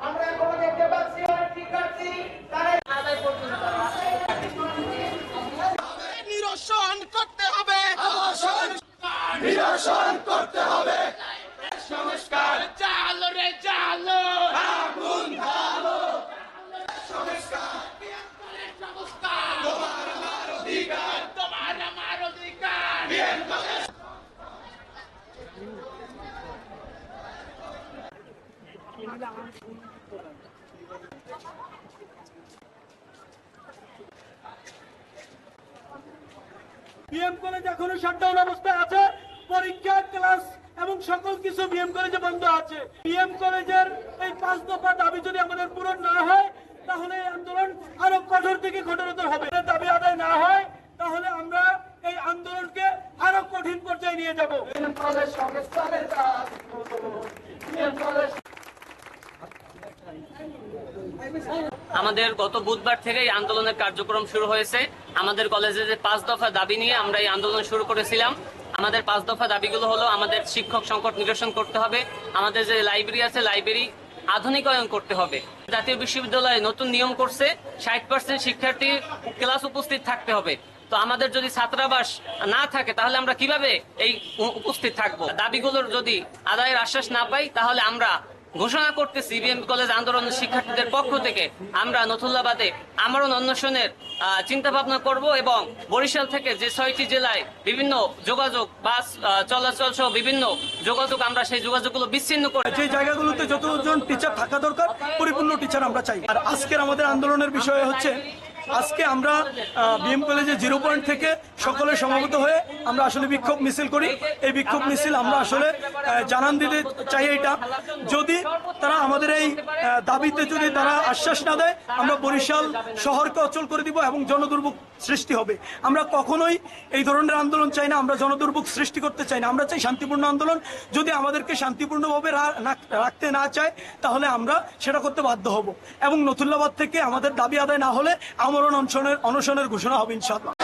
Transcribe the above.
আমরা এখন দেখতে পাচ্ছি অনেক শিক্ষার্থী তারা নিরসন করতে হবে, নিরসন করতে হবে। সংস্কার চালো রে চালো, আগুন ঢালো। সংস্কার সংস্কার, তোমার আমার অধিকার, তোমার আমার অধিকার। বিএম কলেজ এখনো শাটডাউন অবস্থায় আছে, পরীক্ষা ক্লাস এবং সকল কিছু বিএম কলেজে বন্ধ আছে। বিএম কলেজের এই 5 দফা দাবি যদি আমাদের পূরণ না হয় তাহলে এই আন্দোলন আরো কঠোর থেকে কঠোরতর হবে। দাবি আদায় না হয় তাহলে আমরা এই আন্দোলনকে আরো কঠিন পর্যায়ে নিয়ে যাব। আমাদের গত বুধবার থেকে এই আন্দোলনের কার্যক্রম শুরু হয়েছে। আমাদের কলেজে যে 5 দফা দাবি নিয়ে আমরা এই আন্দোলন শুরু করেছিলাম। আমাদের 5 দফা দাবিগুলো হলো, আমাদের শিক্ষক সংকট নিরসন করতে হবে, আমাদের যে লাইব্রেরি আছে লাইব্রেরি আধুনিকায়ন করতে হবে। জাতীয় বিশ্ববিদ্যালয়ে নতুন নিয়ম করছে 60% শিক্ষার্থী ক্লাস উপস্থিত থাকতে হবে। তো আমাদের যদি ছাত্রাবাস না থাকে তাহলে আমরা কিভাবে এই উপস্থিত থাকবো? দাবিগুলোর যদি আদায়ের আশ্বাস না পাই তাহলে আমরা ঘোষণা করতেছি বিএম কলেজ আন্দোলন শিক্ষার্থীদের পক্ষ থেকে আমরা নথুল্লাবাদে আমরণ অন্বেষণের চিন্তা ভাবনা করব এবং বরিশাল থেকে যে 6টি জেলায় বিভিন্ন যোগাযোগ বাস চলাচল সহ বিভিন্ন যোগাযোগ আমরা সেই যোগাযোগগুলো বিচ্ছিন্ন করে যে জায়গাগুলোতে যতজন টিচার থাকা দরকার পরিপূর্ণ টিচার আমরা চাই। আর আজকের আমাদের আন্দোলনের বিষয় হচ্ছে, আজকে আমরা বিএম কলেজে 0 পয়েন্ট থেকে সকলে সমবেত হয়ে আমরা আসলে বিক্ষোভ মিছিল করি। এই বিক্ষোভ মিছিল আমরা আসলে জানান দিতে চাই এটা, যদি তারা আমাদের এই দাবিতে যদি তারা আশ্বাস না দেয় আমরা বরিশাল শহরকে অচল করে দিব এবং জনদুর্ভোগ সৃষ্টি হবে। আমরা কখনোই এই ধরনের আন্দোলন চাই না, আমরা জনদুর্ভোগ সৃষ্টি করতে চাই না। আমরা চাই শান্তিপূর্ণ আন্দোলন। যদি আমাদেরকে শান্তিপূর্ণভাবে রাখতে না চায় তাহলে আমরা সেটা করতে বাধ্য হব এবং নথুল্লাবাদ থেকে আমাদের দাবি আদায় না হলে আমরণ অনশনের ঘোষণা হবে ইনশাআল্লাহ।